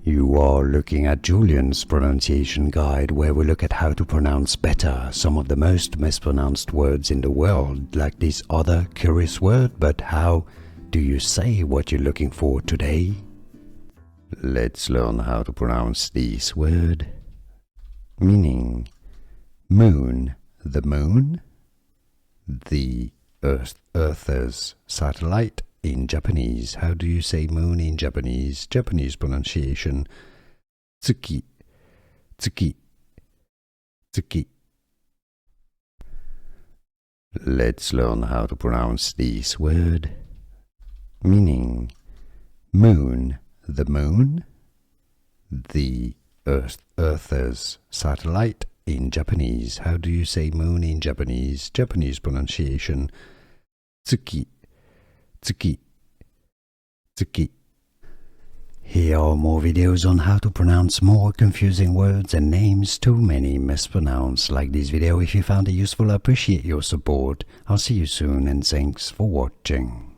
You are looking at Julian's pronunciation guide, where we look at how to pronounce better some of the most mispronounced words in the world, like this other curious word. But how do you say what you're looking for today? Let's learn how to pronounce this word. Meaning moon, the moon, the Earth's satellite. In Japanese, how do you say moon in Japanese? Japanese pronunciation: tsuki, tsuki, tsuki. Let's learn how to pronounce this word. Meaning moon, the moon, the Earth's satellite. In Japanese, how do you say moon in Japanese? Japanese pronunciation: tsuki, tsuki, tsuki. Here are more videos on how to pronounce more confusing words and names too many mispronounced. Like this video if you found it useful. I appreciate your support. I'll see you soon and thanks for watching.